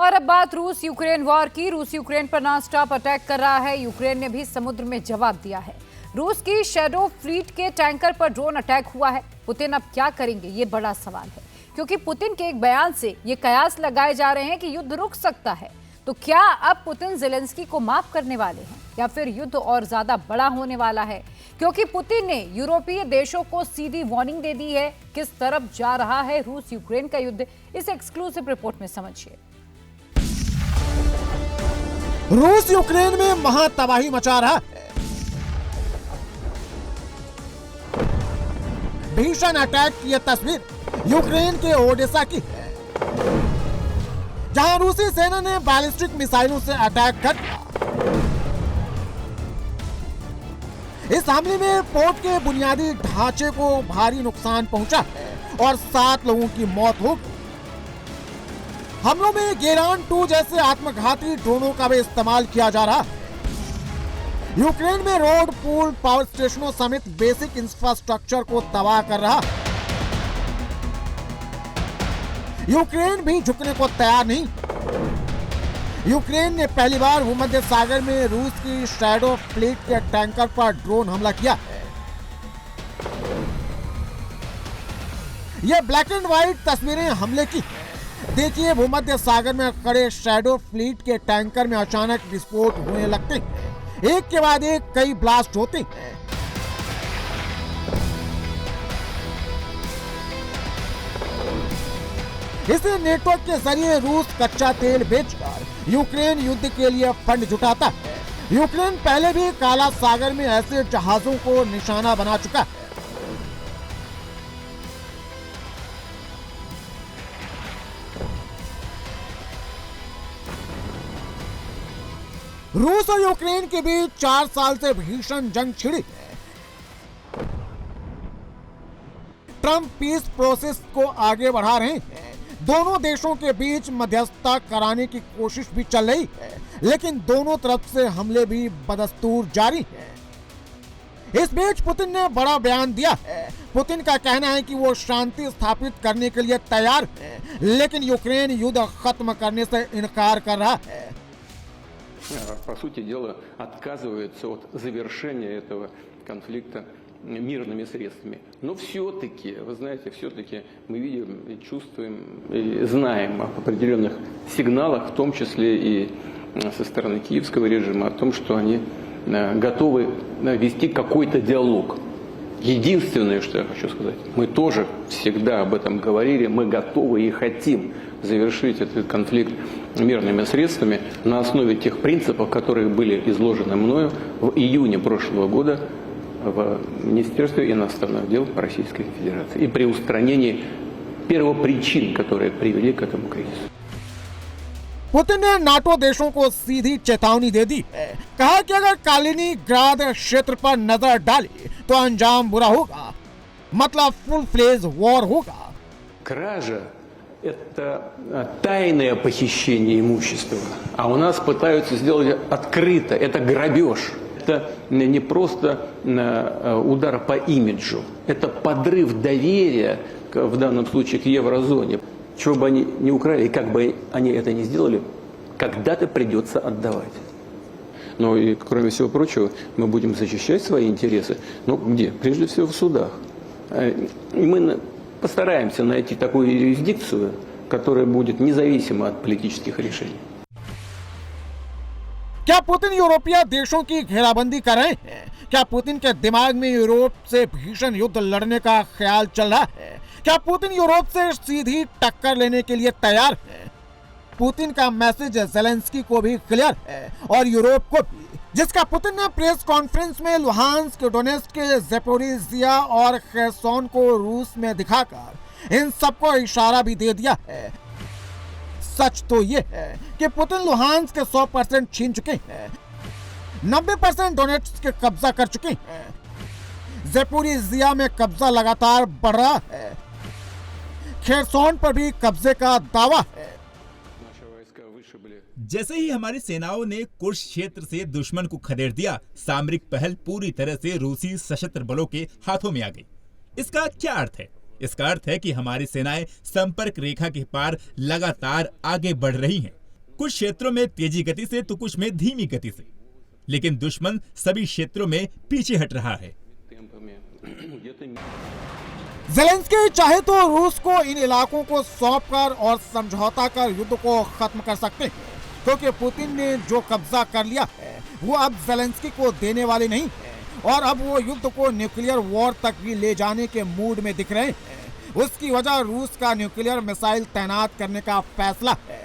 और अब बात रूस यूक्रेन वॉर की। रूस यूक्रेन पर नॉन स्टॉप अटैक कर रहा है। यूक्रेन ने भी समुद्र में जवाब दिया है। रूस की शैडो फ्लीट के टैंकर पर ड्रोन अटैक हुआ है। पुतिन अब क्या करेंगे, ये बड़ा सवाल है, क्योंकि पुतिन के एक बयान से ये कयास लगाए जा रहे हैं कि युद्ध रुक सकता है। तो क्या अब पुतिन ज़ेलेंस्की को माफ करने वाले हैं या फिर युद्ध और ज्यादा बड़ा होने वाला है? क्योंकि पुतिन ने यूरोपीय देशों को सीधी वार्निंग दे दी है। किस तरफ जा रहा है रूस यूक्रेन का युद्ध, इस एक्सक्लूसिव रिपोर्ट में समझिए। रूस यूक्रेन में महातबाही मचा रहा है। भीषण अटैक की यह तस्वीर यूक्रेन के ओडेसा की है, जहां रूसी सेना ने बैलिस्टिक मिसाइलों से अटैक कर इस हमले में पोर्ट के बुनियादी ढांचे को भारी नुकसान पहुंचा और 7 लोगों की मौत हो गई। हमलों में गेरान 2 जैसे आत्मघाती ड्रोनों का भी इस्तेमाल किया जा रहा है। यूक्रेन में रोड, पुल, पावर स्टेशनों समेत बेसिक इंफ्रास्ट्रक्चर को तबाह कर रहा। यूक्रेन भी झुकने को तैयार नहीं। यूक्रेन ने पहली बार भूमध्य सागर में रूस की शैडो फ्लीट के टैंकर पर ड्रोन हमला किया। यह ब्लैक एंड व्हाइट तस्वीरें हमले की। देखिए, भूमध्य सागर में खड़े शैडो फ्लीट के टैंकर में अचानक विस्फोट होने लगते हैं। एक के बाद एक कई ब्लास्ट होते हैं। इसे नेटवर्क के जरिए रूस कच्चा तेल बेचकर यूक्रेन युद्ध के लिए फंड जुटाता है। यूक्रेन पहले भी काला सागर में ऐसे जहाजों को निशाना बना चुका है। रूस और यूक्रेन के बीच 4 साल से भीषण जंग छिड़ी है। ट्रंप पीस प्रोसेस को आगे बढ़ा रहे हैं। दोनों देशों के बीच मध्यस्थता कराने की कोशिश भी चल रही है, लेकिन दोनों तरफ से हमले भी बदस्तूर जारी हैं। इस बीच पुतिन ने बड़ा बयान दिया है। पुतिन का कहना है कि वो शांति स्थापित करने के लिए तैयार है, लेकिन यूक्रेन युद्ध खत्म करने से इनकार कर रहा है। По сути дела, отказывается от завершения этого конфликта мирными средствами. Но все-таки, вы знаете, все-таки мы видим, и чувствуем, и знаем об определенных сигналах, в том числе и со стороны киевского режима, о том, что они готовы вести какой-то диалог. Единственное, что я хочу сказать, мы тоже всегда об этом говорили, мы готовы и хотим завершить этот конфликт мирными средствами на основе тех принципов, которые были изложены мною в июне прошлого года в Министерстве иностранных дел Российской Федерации и при устранении первопричин, которые привели к этому кризису. पुतिन ने नाटो देशों को सीधी चेतावनी दे दी है। कहा कि अगर कालिनिंग्राद क्षेत्र पर नजर डाली तो अंजाम बुरा होगा, मतलब फुल फ्लेज वॉर होगा। Кража – это тайное похищение имущества, а у нас пытаются сделать открыто. Это грабеж. Это не просто удар по имиджу, это подрыв доверия, в данном случае, к еврозоне. Чего бы они ни украли, как бы они это ни сделали, когда-то придется отдавать. Ну и, кроме всего прочего, мы будем защищать свои интересы. Ну, где? Прежде всего в судах. И мы постараемся найти такую юрисдикцию, которая будет независима от политических решений. क्या पुतिन यूरोपीय देशों की घेराबंदी कर रहे हैं? क्या पुतिन के दिमाग में यूरोप से भीषण युद्ध लड़ने का ख्याल चल रहा है? क्या पुतिन यूरोप से सीधी टक्कर लेने के लिए तैयार है? पुतिन का मैसेज ज़ेलेंस्की को भी क्लियर है और यूरोप को भी, जिसका पुतिन ने प्रेस कॉन्फ्रेंस में लुहांस्क, डोनेट्स्क, ज़ैपोरिज़िया और खेर्सोन को रूस में दिखाकर इन सबको इशारा भी दे दिया है। सच तो ये है कि पुतिन लुहांस्क के 100% छीन चुके हैं, 90% डोनेट्स्क के कब्जा कर चुके हैं, ज़ैपोरिज़िया में कब्जा लगातार बढ़ रहा है, खेर्सोन पर भी कब्जे का दावा है। जैसे ही हमारी सेनाओं ने कुर्श क्षेत्र से दुश्मन को खदेड़ दिया, सामरिक पहल पूरी तरह से रूसी सशस्त्र बलों के हाथों में आ गई। इसका क्या अर्थ है? इसका अर्थ है कि हमारी सेनाएं संपर्क रेखा के पार लगातार आगे बढ़ रही हैं। कुछ क्षेत्रों में तेजी गति से तो कुछ में धीमी गति से, लेकिन दुश्मन सभी क्षेत्रों में पीछे हट रहा है। ज़ेलेंस्की चाहे तो रूस को इन इलाकों को सौंपकर और समझौता कर युद्ध को खत्म कर सकते हैं, क्योंकि पुतिन ने जो कब्जा कर लिया है वो अब ज़ेलेंस्की को देने वाले नहीं है और अब वो युद्ध को न्यूक्लियर वॉर तक भी ले जाने के मूड में दिख रहे हैं। उसकी वजह रूस का न्यूक्लियर मिसाइल तैनात करने का फैसला है।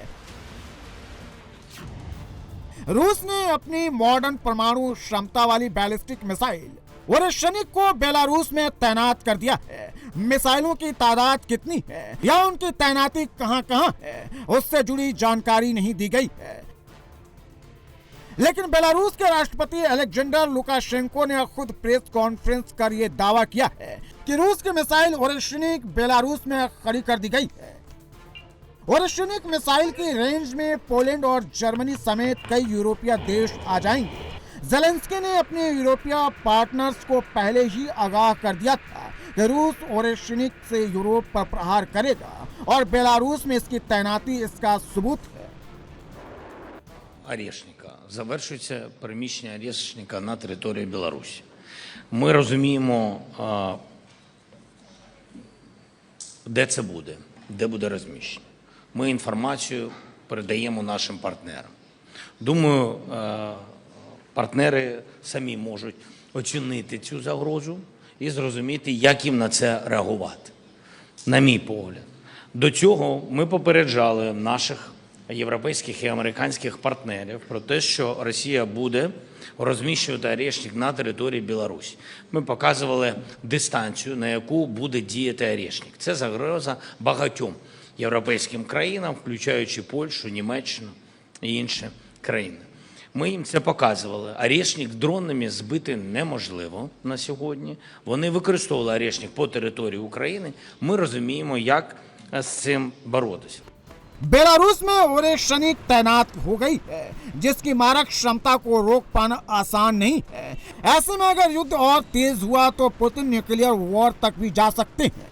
रूस ने अपनी मॉडर्न परमाणु क्षमता वाली बैलिस्टिक मिसाइल ओरेशनिक को बेलारूस में तैनात कर दिया है। मिसाइलों की तादाद कितनी है या उनकी तैनाती कहां-कहां है, उससे जुड़ी जानकारी नहीं दी गई है। लेकिन बेलारूस के राष्ट्रपति अलेक्जेंडर लुकाशेंको ने खुद प्रेस कॉन्फ्रेंस कर यह दावा किया है कि रूस की मिसाइल ओरेशनिक बेलारूस में खड़ी कर दी गई है। ओरेशनिक मिसाइल की रेंज में पोलैंड और जर्मनी समेत कई यूरोपीय देश आ जाएंगे। ज़ेलेंस्की ने अपने यूरोपीय पार्टनर्स को पहले ही आगाह कर दिया था कि रूस ओरेशनिक से यूरोप पर प्रहार करेगा और बेलारूस में इसकी तैनाती इसका सबूत है। Орешника. Завершується переміщення Орешника на територію Білорусі. Ми розуміємо, де це буде, де буде розміщення. Ми інформацію передаємо нашим партнерам. Думаю, партнери самі можуть оцінити цю загрозу і зрозуміти, як їм на це реагувати. На мій погляд. До цього ми попереджали наших європейських і американських партнерів про те, що Росія буде розміщувати Орешник на території Білорусі. Ми показували дистанцію, на яку буде діяти Орешник. Це загроза багатьом європейським країнам, включаючи Польщу, Німеччину і інші країни. Ми їм це показували. Орешник дронами збити неможливо на сьогодні. Вони використовували Орешник по території України. Ми розуміємо, як з цим боротися. बेलारूस में ओरेशनिक तैनात हो गई है, जिसकी मारक क्षमता को रोक पाना आसान नहीं है। ऐसे में अगर युद्ध और तेज हुआ तो पुतिन न्यूक्लियर वॉर तक भी जा सकते हैं।